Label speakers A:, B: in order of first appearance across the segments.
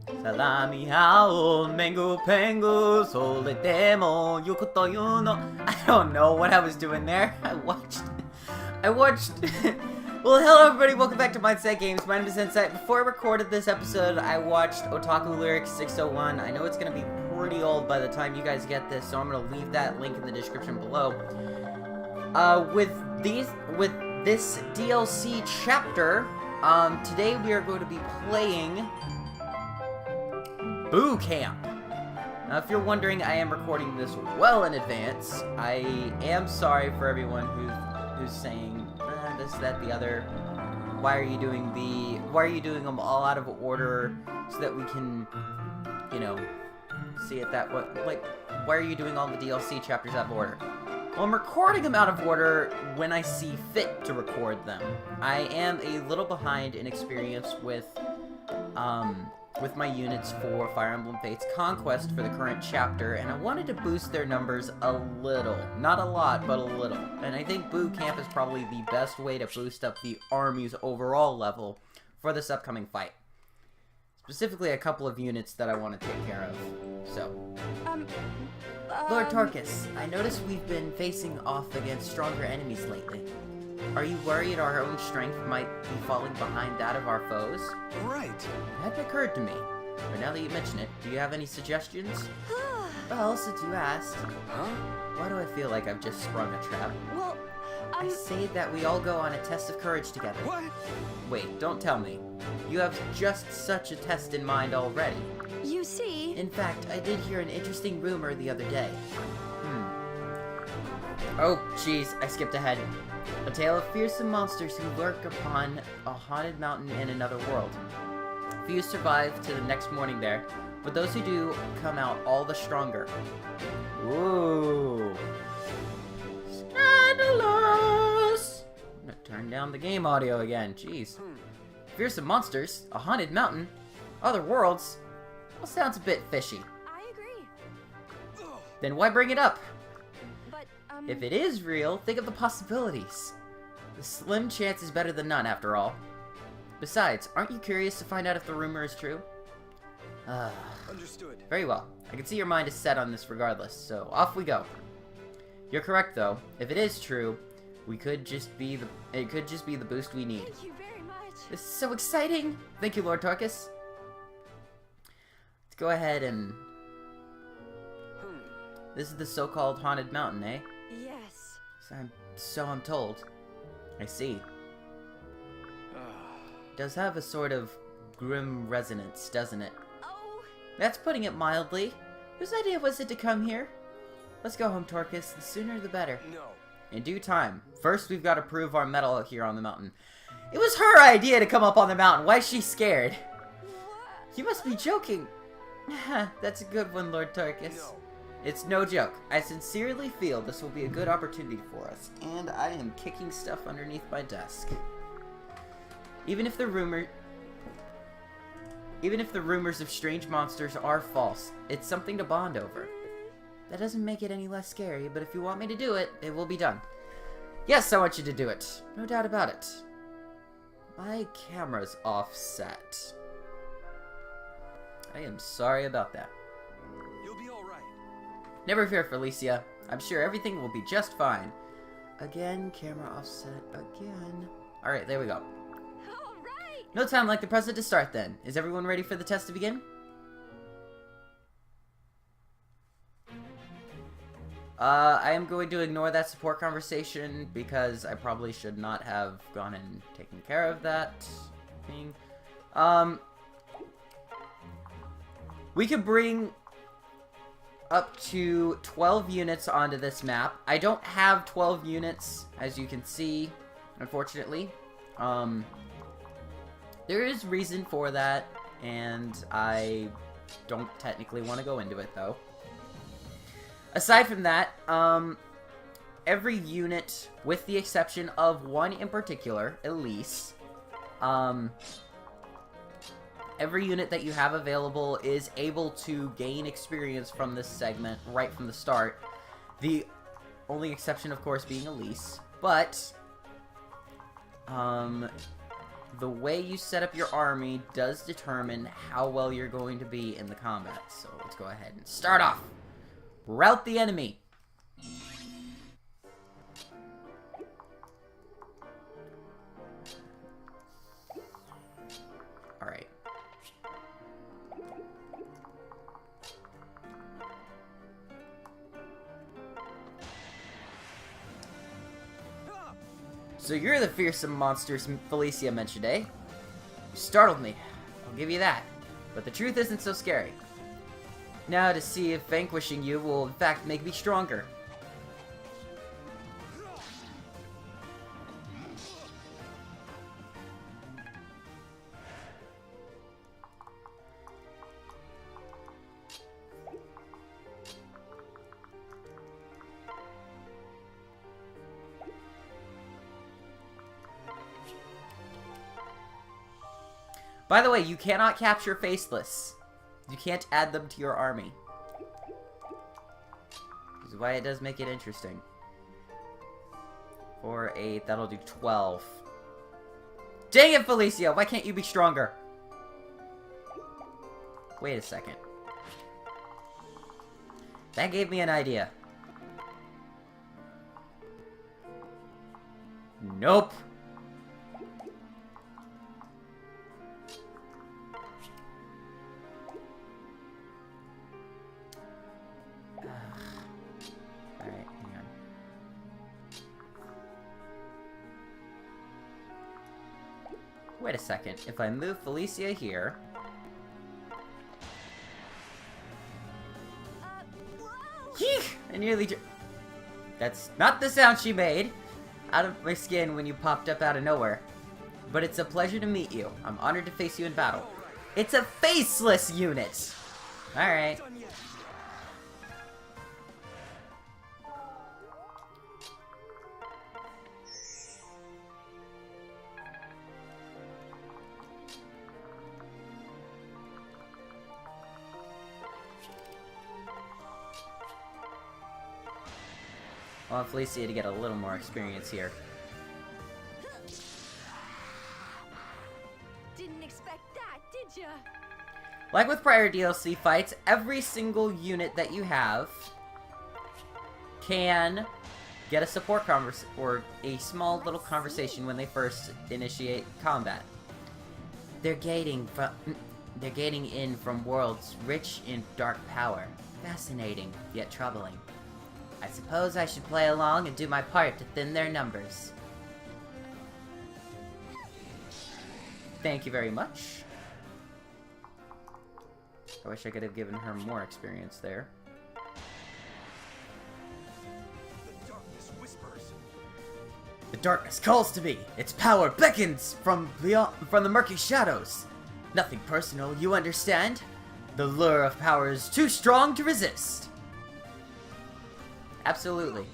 A: Salami hao, mango pango, sole demo, yokoto yuno. I don't know what I was doing there. I watched. Well, hello everybody, welcome back to Mindset Games. My name is N-Sight. Before I recorded this episode, I watched Otaku Lyrics 601. I know it's gonna be pretty old by the time you guys get this, so I'm gonna leave that link in the description below. With this DLC chapter, today we are going to be playing Boo Camp. Now, if you're wondering, I am recording this well in advance. I am sorry for everyone who's saying this, that, the other. Why are you doing them all out of order so that we can, you know, see it that way? Like, why are you doing all the DLC chapters out of order? Well, I'm recording them out of order when I see fit to record them. I am a little behind in experience with my units for Fire Emblem Fates Conquest for the current chapter, and I wanted to boost their numbers a little. Not a lot, but a little. And I think Boo Camp is probably the best way to boost up the army's overall level for this upcoming fight. Specifically, a couple of units that I want to take care of. So, Lord Tarkus, I notice we've been facing off against stronger enemies lately. Are you worried our own strength might be falling behind that of our foes?
B: Right.
A: It hadn't occurred to me, but now that you mention it, do you have any suggestions? Well, since you asked, why do I feel like I've just sprung a trap?
C: Well,
A: I say that we all go on a test of courage together.
B: What?
A: Wait, don't tell me. You have just such a test in mind already.
C: you see...
A: In fact, I did hear an interesting rumor the other day. Oh, jeez, I skipped ahead. A tale of fearsome monsters who lurk upon a haunted mountain in another world. Few survive to the next morning there, but those who do come out all the stronger. Ooh. Scandalous! I'm gonna turn down the game audio again, jeez. Fearsome monsters, a haunted mountain, other worlds. Well, sounds a bit fishy.
C: I agree.
A: Then why bring it up?
C: But,
A: If it is real, think of the possibilities. The slim chance is better than none, after all. Besides, aren't you curious to find out if the rumor is true?
B: Understood.
A: Very well. I can see your mind is set on this regardless, so off we go. You're correct, though. If it is true, it could just be the boost we need.
C: Thank you very much.
A: This is so exciting! Thank you, Lord Tarkus. Let's go ahead and... This is the so-called haunted mountain, eh?
C: Yes.
A: So I'm told. I see. Does have a sort of grim resonance, doesn't it?
C: Oh,
A: That's putting it mildly. Whose idea was it to come here? Let's go home, Tarkus. The sooner the better.
B: No.
A: In due time. First, we've got to prove our mettle out here on the mountain. It was her idea to come up on the mountain. Why is she scared?
C: what?
A: You must be joking. That's a good one, Lord Tarkus.
B: No.
A: It's no joke. I sincerely feel this will be a good opportunity for us, and I am kicking stuff underneath my desk. Even if the rumors of strange monsters are false, it's something to bond over. That doesn't make it any less scary, but if you want me to do it, it will be done. Yes, I want you to do it. No doubt about it. My camera's offset. I am sorry about that.
B: You'll be all right.
A: Never fear, Felicia. I'm sure everything will be just fine. Again, camera offset again. Alright, there we go.
C: All right.
A: No time like the present to start then. Is everyone ready for the test to begin? I am going to ignore that support conversation because I probably should not have gone and taken care of that thing. We could bring up to 12 units onto this map. I don't have 12 units, as you can see, unfortunately. There is reason for that, and I don't technically want to go into it, though. Aside from that, every unit, with the exception of one in particular, Elise, every unit that you have available is able to gain experience from this segment right from the start. The only exception, of course, being Elise. But, the way you set up your army does determine how well you're going to be in the combat. So let's go ahead and start off. Rout the enemy. Alright. So you're the fearsome monsters Felicia mentioned, eh? You startled me. I'll give you that. But the truth isn't so scary. Now to see if vanquishing you will in fact make me stronger. By the way, you cannot capture faceless. You can't add them to your army. Which is why it does make it interesting. 4, 8, that'll do 12. Dang it, Felicia! Why can't you be stronger? Wait a second. That gave me an idea. Nope. Wait a second. If I move Felicia here... Yeesh! I nearly... That's not the sound she made. Out of my skin when you popped up out of nowhere. But it's a pleasure to meet you. I'm honored to face you in battle. It's a faceless unit! Alright. I want Felicia to get a little more experience here.
C: Didn't expect that, did ya?
A: Like with prior DLC fights, every single unit that you have can get a support conversation or a small little conversation when they first initiate combat. They're gating in from worlds rich in dark power. Fascinating, yet troubling. I suppose I should play along and do my part to thin their numbers. Thank you very much. I wish I could have given her more experience there.
B: The darkness whispers.
A: The darkness calls to me. Its power beckons from the murky shadows. Nothing personal, you understand? The lure of power is too strong to resist. Absolutely.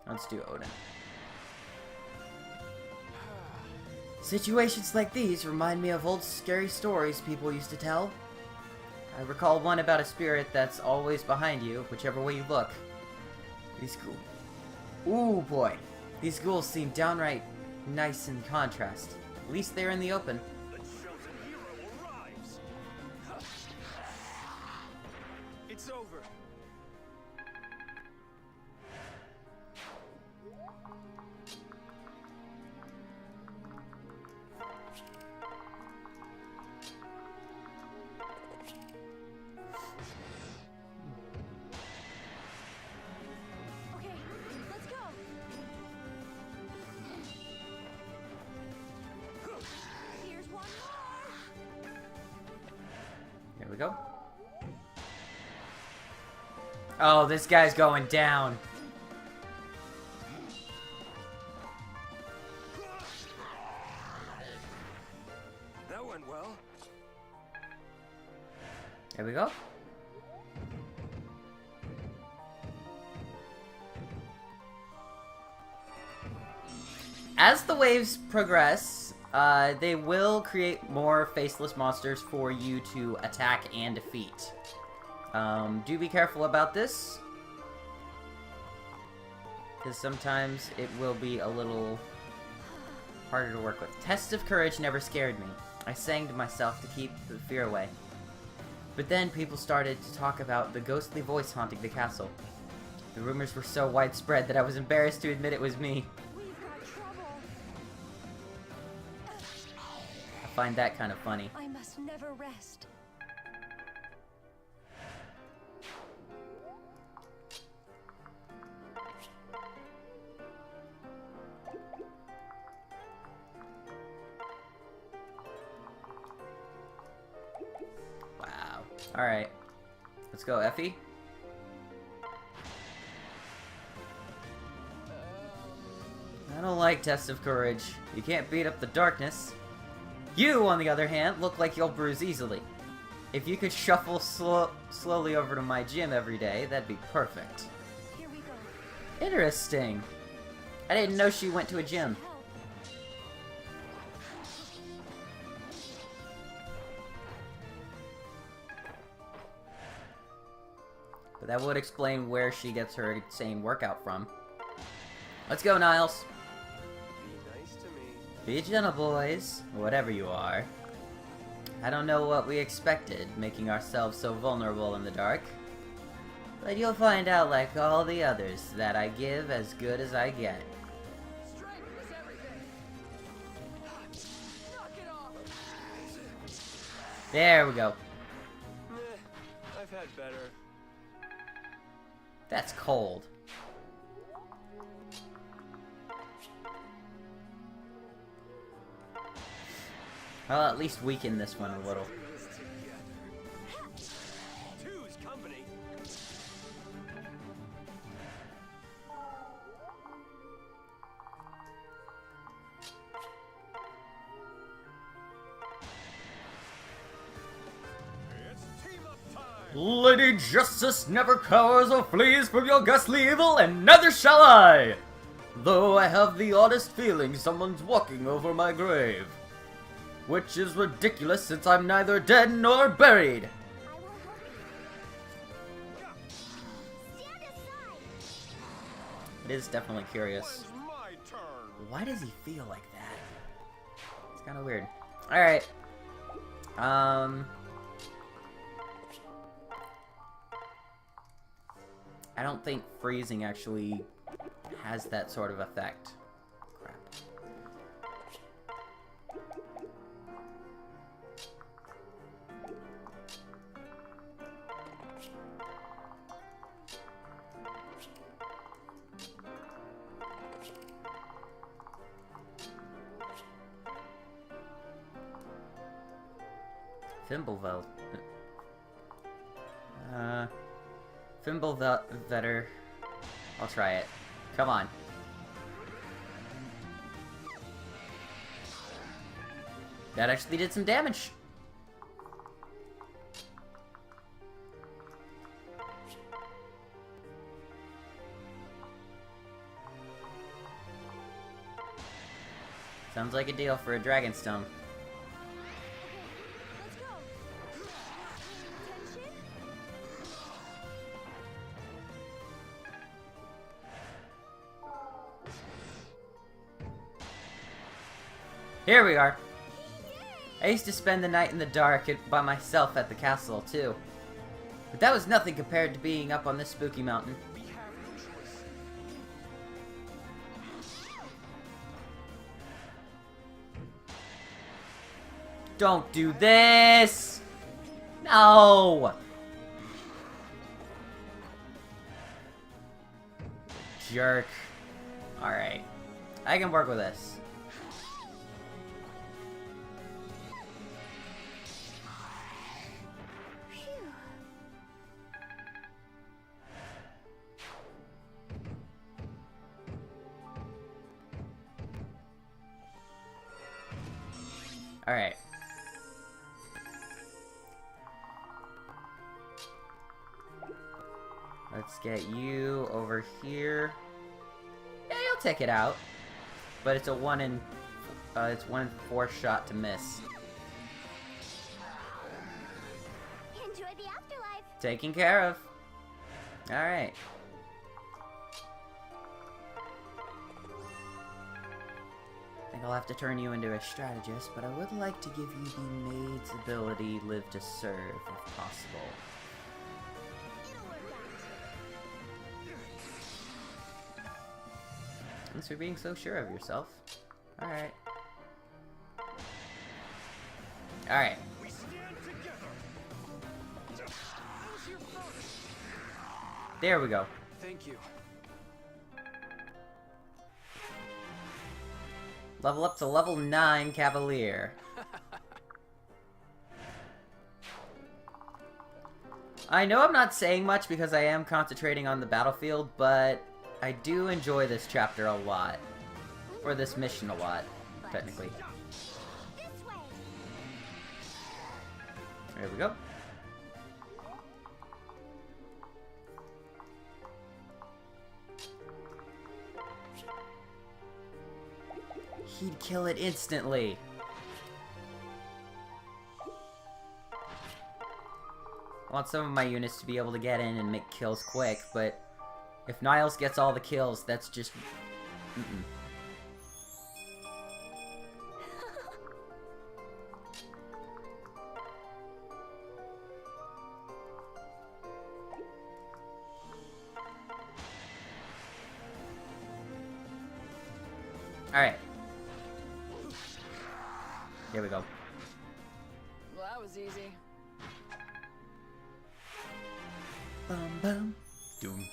A: Let's do Odin. Situations like these remind me of old scary stories people used to tell. I recall one about a spirit that's always behind you, whichever way you look. These ghouls... Ooh, boy. These ghouls seem downright nice in contrast. At least they're in the open.
B: The chosen hero arrives. It's over.
C: Okay, let's go. Here's one more.
A: Here we go. Oh, this guy's going down.
B: That went well.
A: There we go. As the waves progress, They will create more faceless monsters for you to attack and defeat. Do be careful about this, because sometimes it will be a little harder to work with. Tests of courage never scared me. I sang to myself to keep the fear away. But then people started to talk about the ghostly voice haunting the castle. The rumors were so widespread that I was embarrassed to admit it was me.
C: We've got trouble.
A: I find that kind of funny.
C: I must never rest.
A: Wow. Alright. Let's go, Effie. I don't like tests of courage. You can't beat up the darkness. You, on the other hand, look like you'll bruise easily. If you could shuffle slowly over to my gym every day, that'd be perfect.
C: Here we go.
A: Interesting. I didn't know she went to a gym.
C: Help.
A: But that would explain where she gets her insane workout from. Let's go, Niles.
B: Be nice to me.
A: Be gentle, boys. Whatever you are. I don't know what we expected, making ourselves so vulnerable in the dark. But you'll find out, like all the others, that I give as good as I get.
B: Strength is everything. Knock it off.
A: There we go.
B: Meh, I've had better.
A: That's cold. I'll at least weaken this one a little.
B: Do this together. Two's company. It's team up time.
A: Lady Justice never cowers or flees from your ghastly evil, and neither shall I! Though I have the oddest feeling someone's walking over my grave. Which is ridiculous since I'm neither dead nor buried.
C: I will help you. Stand aside.
A: It is definitely curious.
B: When's my turn?
A: Why does he feel like that? It's kind of weird. Alright. I don't think freezing actually has that sort of effect. Crap. Thimblevel. Thimblevetter. I'll try it. Come on. That actually did some damage. Sounds like a deal for a Dragonstone.
C: Let's go. Attention.
A: Here we are. I used to spend the night in the dark by myself at the castle, too. But that was nothing compared to being up on this spooky mountain.
B: We have no choice.
A: Don't do this! No! Jerk. Alright. I can work with this.
C: Phew.
A: Alright. Let's get you over here. Yeah, you'll take it out. But it's a 1 in It's 1 in 4 shot to miss.
C: Enjoy the afterlife.
A: Taken care of. Alright. I think I'll have to turn you into a strategist, but I would like to give you the maid's ability, Live to Serve, if possible.
C: It'll work out.
A: Thanks for being so sure of yourself. Alright. Alright.
B: We stand together. How's your bonus?
A: There we go.
B: Thank you.
A: Level up to level 9 Cavalier. I know I'm not saying much because I am concentrating on the battlefield, but I do enjoy this chapter a lot. Or this mission a lot, technically.
C: This way.
A: There we go. He'd kill it instantly. I want some of my units to be able to get in and make kills quick, but if Niles gets all the kills, that's just... Alright. Here we go.
D: Well, that was easy.
A: Bum bum. Doom.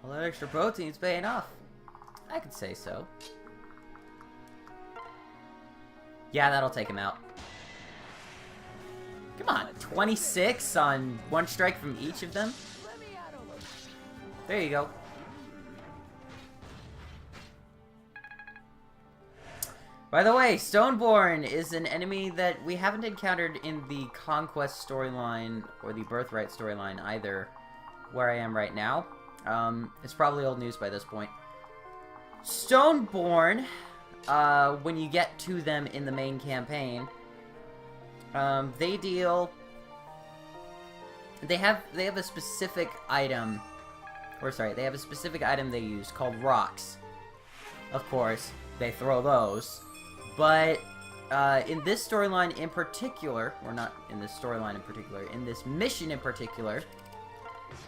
A: All that extra protein's paying off. I could say so. Yeah, that'll take him out. Come on, 26 on one strike from each of them?
D: Let me out of it.
A: There you go. By the way, Stoneborn is an enemy that we haven't encountered in the Conquest storyline or the Birthright storyline either, where I am right now. It's probably old news by this point. Stoneborn, when you get to them in the main campaign, they deal... They have a specific item, or sorry, they have a specific item they use called rocks. Of course, they throw those. But in this storyline in particular, or not in this storyline in particular, in this mission in particular,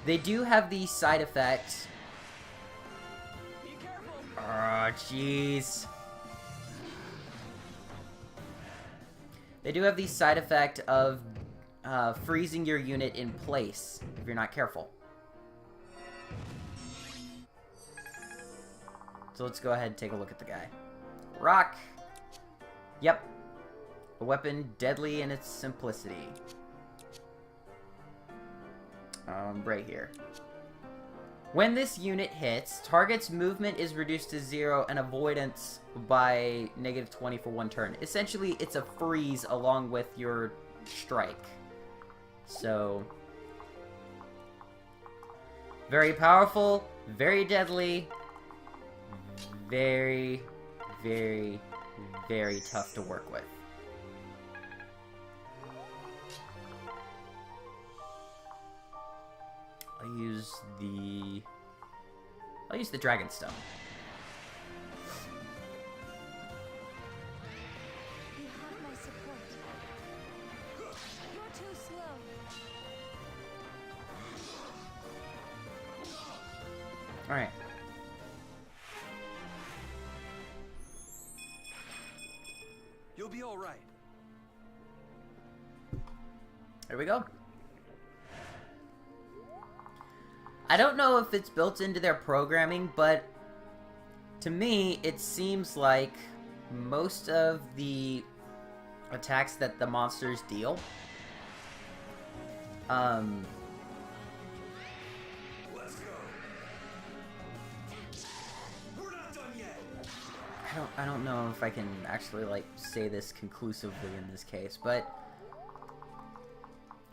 A: they do have the side effect...
B: Be careful.
A: Oh, jeez. They do have the side effect of freezing your unit in place if you're not careful. So let's go ahead and take a look at the guy. Rock. Yep. A weapon deadly in its simplicity. Right here. When this unit hits, target's movement is reduced to 0 and avoidance by -20 for 1 turn. Essentially, it's a freeze along with your strike. So... very powerful, very deadly, very, very, very tough to work with. I'll use the Dragon Stone.
C: You have my support. You're too slow.
A: Alright.
B: You'll be all right.
A: There we go. I don't know if it's built into their programming, but to me, it seems like most of the attacks that the monsters deal,
B: Let's go. We're not done yet.
A: I don't know if I can actually, like, say this conclusively in this case, but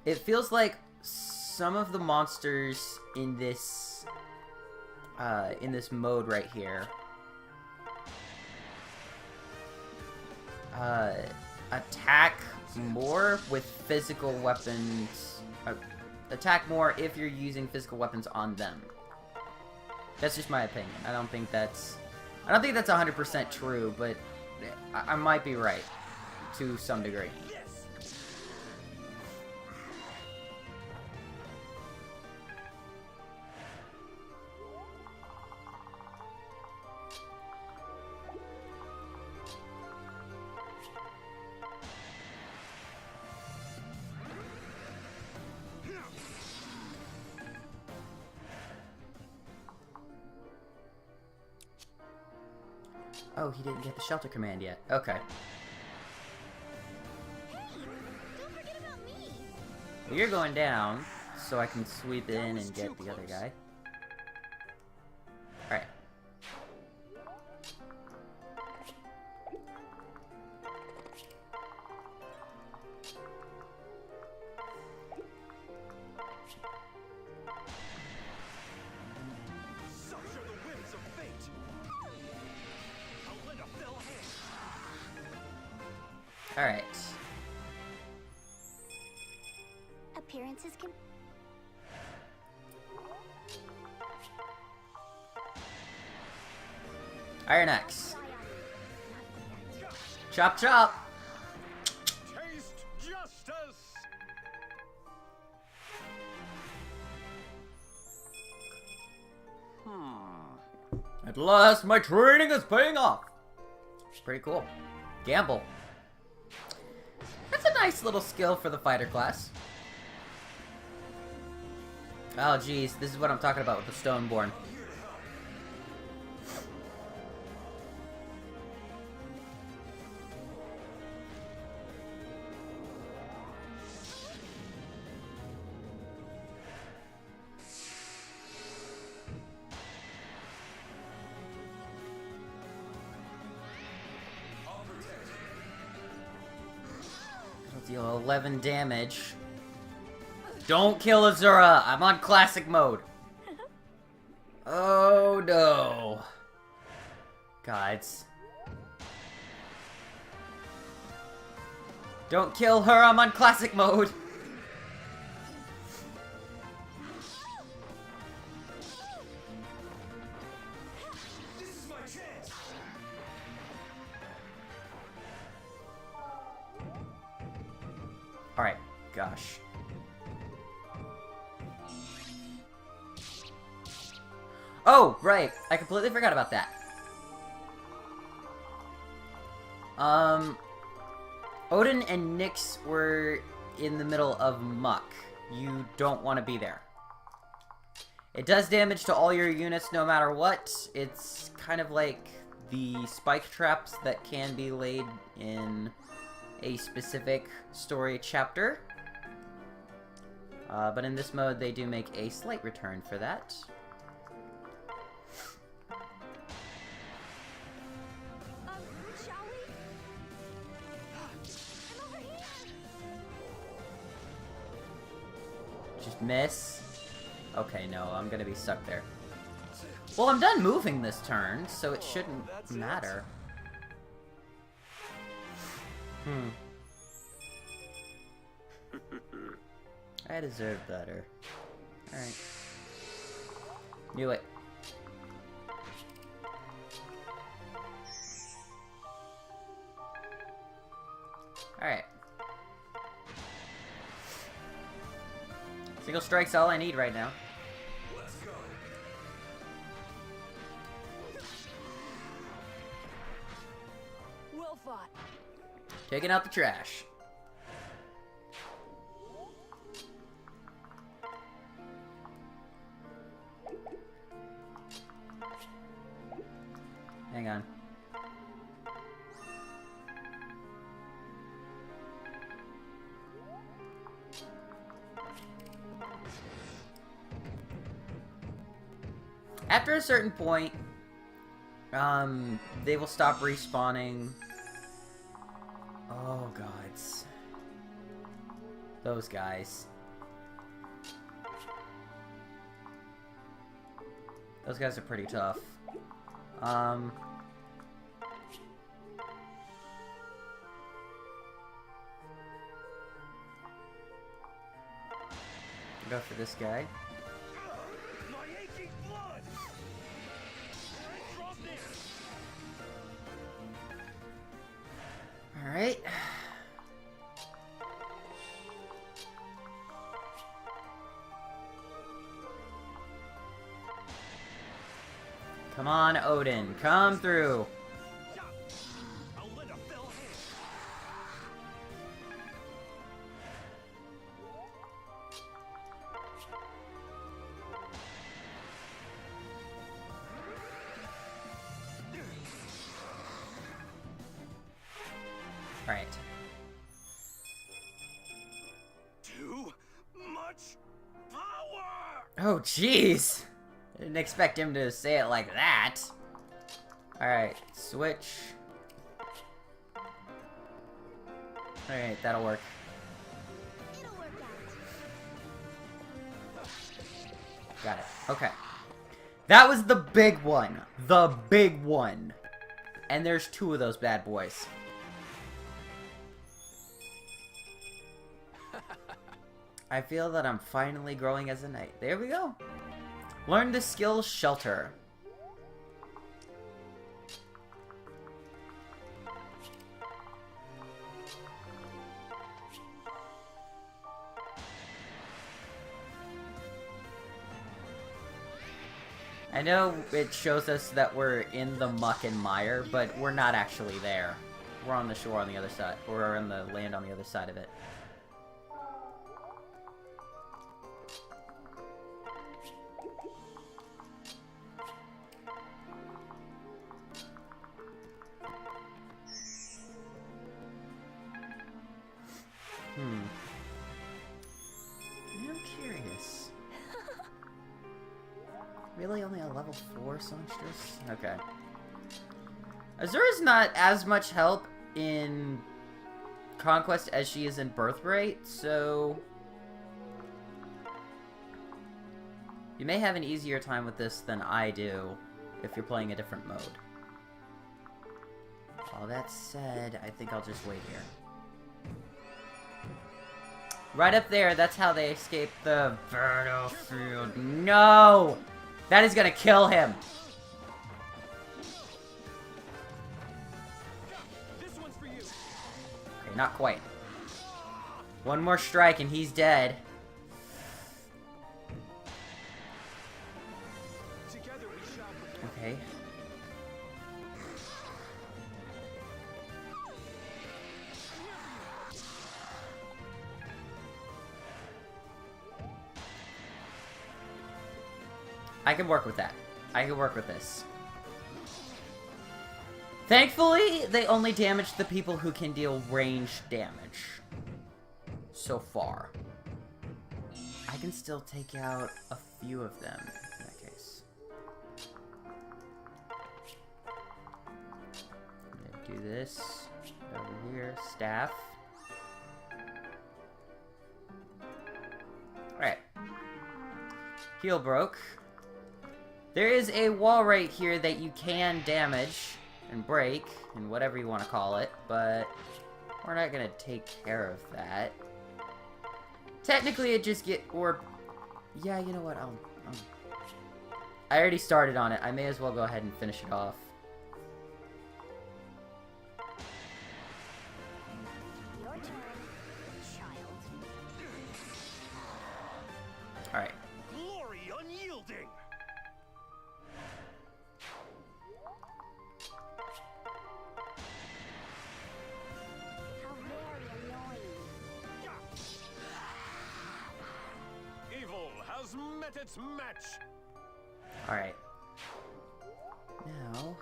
A: it feels like some of the monsters in this mode right here attack more with physical weapons. Attack more if you're using physical weapons on them. That's just my opinion. I don't think that's 100% true, but I might be right to some degree. Oh, he didn't get the shelter command yet. Okay.
C: Hey, don't forget about me.
A: Well, you're going down, so I can sweep in and get the other guy. Alright.
B: Such are the whims of fate. I'll lend a fell hand.
A: Alright.
C: Appearances can.
A: Iron Axe.
C: Why not yet?
A: Chop chop!
B: Taste justice.
A: At last, my training is paying off! Pretty cool. Gamble. That's a nice little skill for the fighter class. Oh geez, this is what I'm talking about with the Stoneborn. I'll deal 11 damage. Don't kill Azura! I'm on classic mode. Oh no. Gods. Don't kill her, I'm on classic mode.
B: This is my chance.
A: Alright, gosh. Oh, right. I completely forgot about that. Odin and Nyx were in the middle of muck. You don't want to be there. It does damage to all your units no matter what. It's kind of like the spike traps that can be laid in a specific story chapter. But in this mode, they do make a slight return for that.
C: Shall we? I'm over here.
A: Just miss. Okay, no, I'm gonna be stuck there. Well, I'm done moving this turn, so it shouldn't matter. I deserve better. Alright. Knew it. Alright. Single strike's all I need right now.
B: Let's go.
D: Well fought.
A: Taking out the trash. Hang on. After a certain point, they will stop respawning. Oh, gods. Those guys. Those guys are pretty tough. Go for this guy.
B: My aching blood! Drop in!
A: Alright. Come on, Odin. Come through.
B: I'll lend a fell hand.
A: Alright.
B: Too much power!
A: Oh, jeez. Didn't expect him to say it like that. Alright, switch. Alright, that'll work.
C: It'll work out.
A: Got it. Okay. That was the big one. The big one. And there's two of those bad boys. I feel that I'm finally growing as a knight. There we go. Learn the skill Shelter. I know it shows us that we're in the muck and mire, but we're not actually there. We're on the shore on the other side. We're on the land on the other side of it. I'm curious. Really only a level 4 songstress? Okay. Azura's not as much help in Conquest as she is in Birthright, so you may have an easier time with this than I do if you're playing a different mode. All that said, I think I'll just wait here. Right up there, that's how they escape the battlefield. No! That is gonna kill him!
B: This one's for you.
A: Okay, not quite. One more strike and he's dead.
B: Together we shall prevail.
A: Okay. I can work with that. I can work with this. Thankfully, they only damage the people who can deal ranged damage. So far. I can still take out a few of them in that case. I'm gonna do this over here. Staff. Alright. Heal broke. There is a wall right here that you can damage and break, and whatever you want to call it, but we're not going to take care of that. Technically, it just yeah, you know what, I already started on it. I may as well go ahead and finish it off.
C: Your turn, child.
A: Alright.
B: Glory unyielding.
C: How very annoying.
B: Evil has met its match.
A: Alright. Now...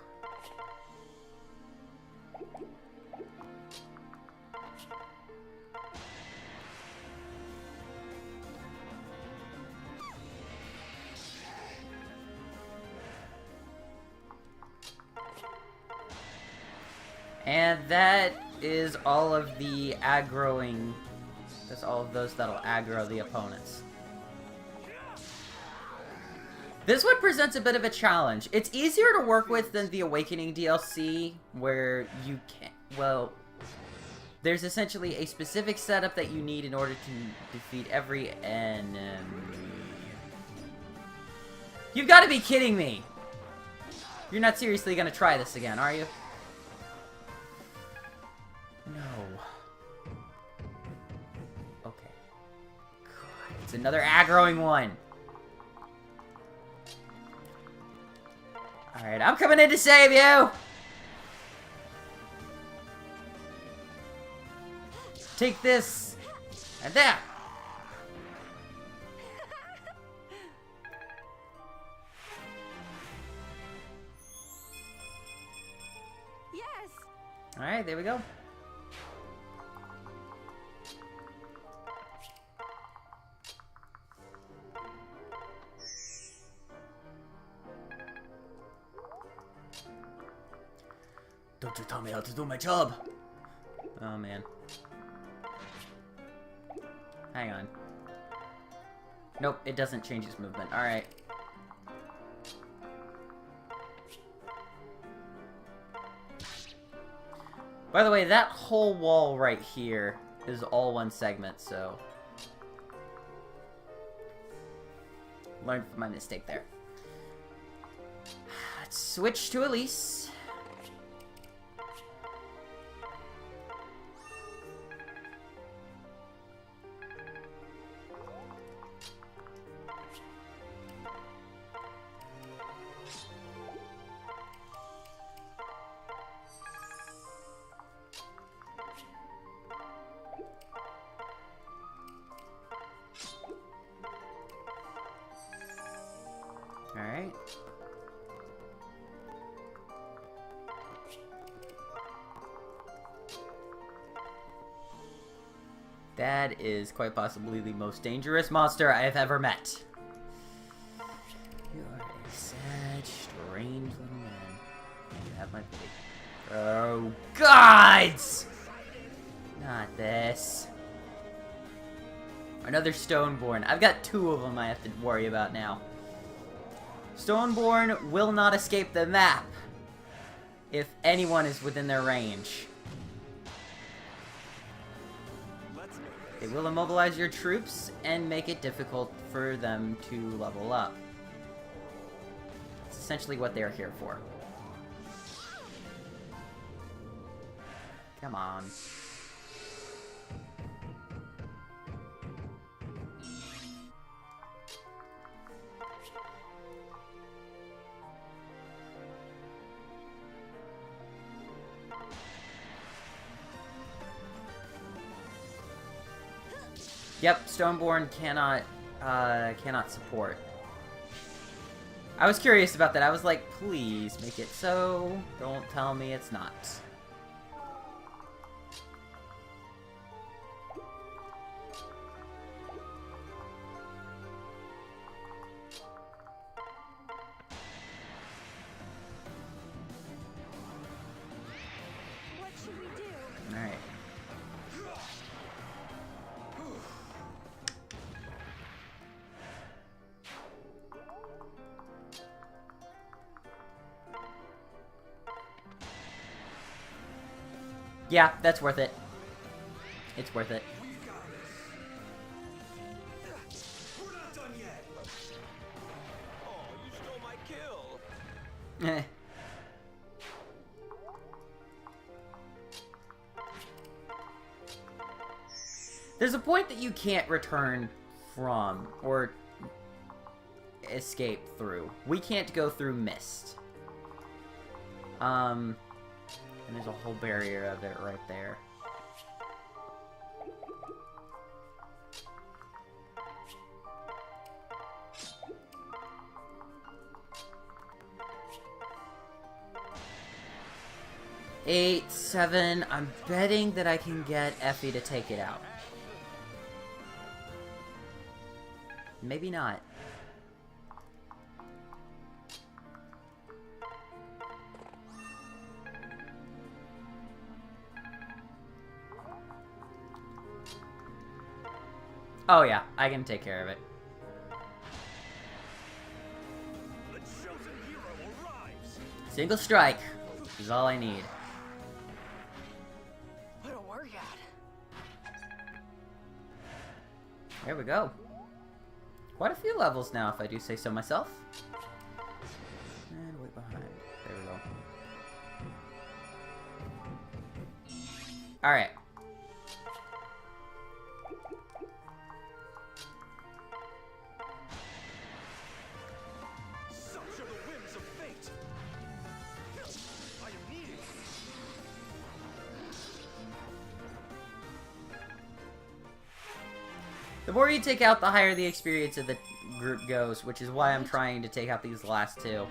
A: and that is all of the aggroing. That's all of those that'll aggro the opponents. This one presents a bit of a challenge. It's easier to work with than the Awakening DLC, where you can't... well... There's essentially a specific setup that you need in order to defeat every enemy. You've got to be kidding me! You're not seriously gonna try this again, are you? No. Okay. God, it's another aggroing one. Alright, I'm coming in to save you! Take this! And that!
C: Yes!
A: Alright, there we go. Don't you tell me how to do my job! Oh man. Hang on. Nope, it doesn't change its movement. Alright. By the way, that whole wall right here is all one segment, so... Learned from my mistake there. Let's switch to Elise. Alright. That is quite possibly the most dangerous monster I have ever met. You are a sad, strange little man. You have my pity. Oh, gods! Not this. Another Stoneborn. I've got 2 of them I have to worry about now. Stoneborn will not escape the map if anyone is within their range. They will immobilize your troops and make it difficult for them to level up. It's essentially what they're here for. Come on. Yep, Stoneborn cannot support. I was curious about that. I was like, please make it so. Don't tell me it's not.
C: What should we do?
A: Alright. Yeah, that's worth it. It's worth it.
B: We got this. We're not done yet. Oh, you stole my kill.
A: Eh. There's a point that you can't return from, or escape through. We can't go through mist. And there's a whole barrier of it right there. Eight, 7. I'm betting that I can get Effie to take it out. Maybe not. Oh yeah, I can take care of it.
B: The chosen hero arrives.
A: Single strike is all I need.
D: What a workout.
A: There we go. Quite a few levels now, if I do say so myself. And way behind. There we go. Alright.
B: Such are the whims of fate. I am needed.
A: The more you take out, the higher the experience of the group goes, which is why I'm trying to take out these last two.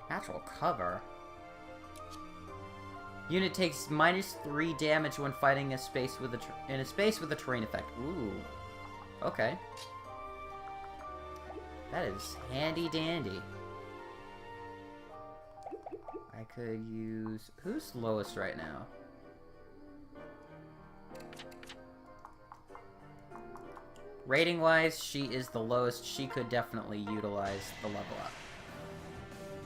A: Natural cover. Unit takes -3 damage when fighting a space with in a space with a terrain effect. Ooh. Okay. That is handy dandy. I could use... Who's lowest right now? Rating-wise, she is the lowest. She could definitely utilize the level up.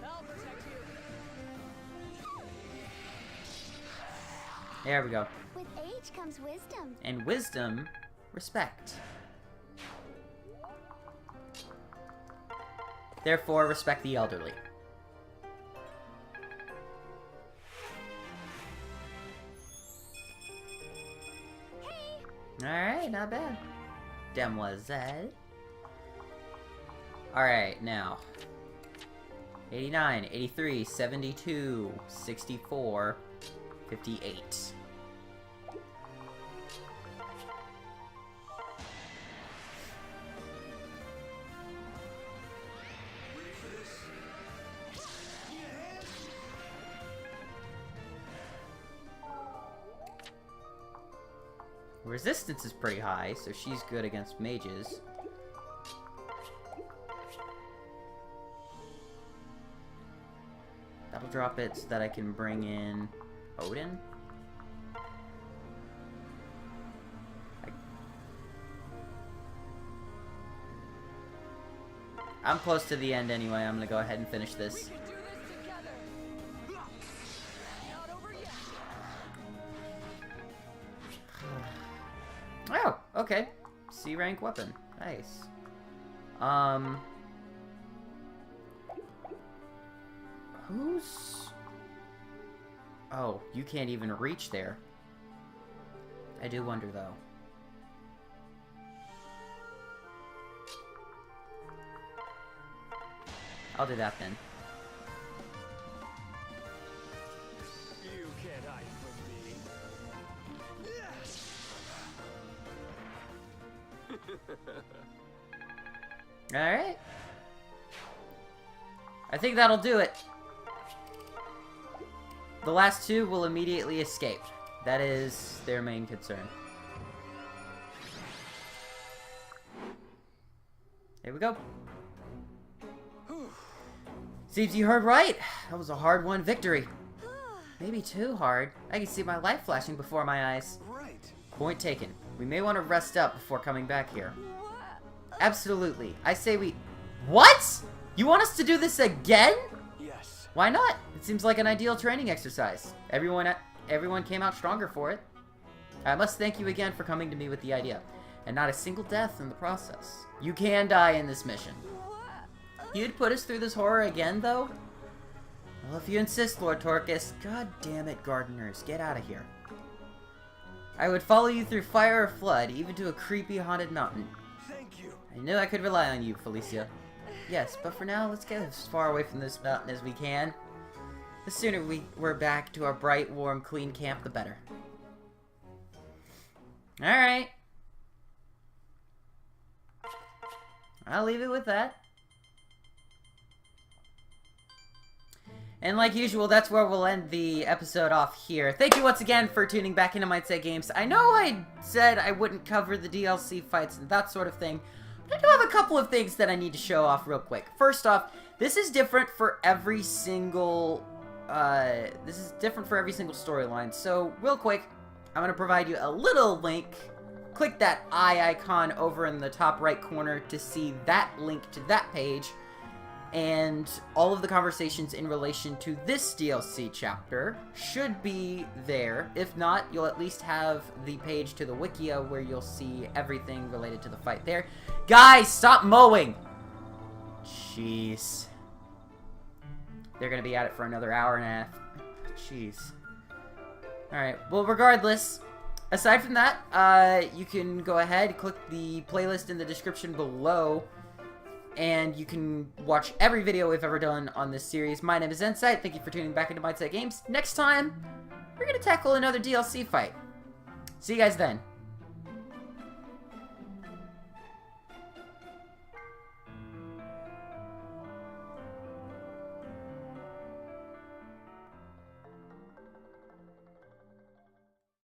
D: I'll protect you.
A: There we go.
C: With age comes wisdom.
A: And wisdom, respect. Therefore, respect the elderly. Alright, not bad. Demoiselle. Alright, now. 89, 83, 72, 64, 58. Resistance is pretty high, so she's good against mages. That'll drop it so that I can bring in Odin. I'm close to the end anyway. I'm gonna go ahead and finish this.
D: We can do this together. Not over yet.
A: Oh, okay. C rank weapon. Nice. Who's... Oh, you can't even reach there. I do wonder, though. I'll do that then.
B: You can't hide from me.
A: Alright. I think that'll do it. The last two will immediately escape. That is their main concern. Here we go. Seems you heard right. That was a hard-won victory. Maybe too hard. I can see my light flashing before my eyes.
B: Right.
A: Point taken. We may want to rest up before coming back here. Absolutely. I say we... What? You want us to do this again?
B: Yes.
A: Why not? It seems like an ideal training exercise. Everyone came out stronger for it. I must thank you again for coming to me with the idea. And not a single death in the process. You can die in this mission. You'd put us through this horror again, though? Well, if you insist, Lord Torcus. God damn it, gardeners. Get out of here. I would follow you through fire or flood, even to a creepy haunted mountain.
B: Thank you.
A: I knew I could rely on you, Felicia. Yes, but for now, let's get as far away from this mountain as we can. The sooner we're back to our bright, warm, clean camp, the better. Alright. I'll leave it with that. And like usual, that's where we'll end the episode off here. Thank you once again for tuning back into Might Say Games. I know I said I wouldn't cover the DLC fights and that sort of thing, but I do have a couple of things that I need to show off real quick. First off, this is different for every single... storyline. So, real quick, I'm going to provide you a little link. Click that eye icon over in the top right corner to see that link to that page. and all of the conversations in relation to this DLC chapter should be there. If not, you'll at least have the page to the Wikia where you'll see everything related to the fight there. Guys, stop mowing! Jeez. They're gonna be at it for another hour and a half. Jeez. Alright, well, regardless, aside from that, you can go ahead, click the playlist in the description below, and you can watch every video we've ever done on this series. My name is N-Sight. Thank you for tuning back into Mindsight Games. Next time, we're going to tackle another DLC fight. See you guys then.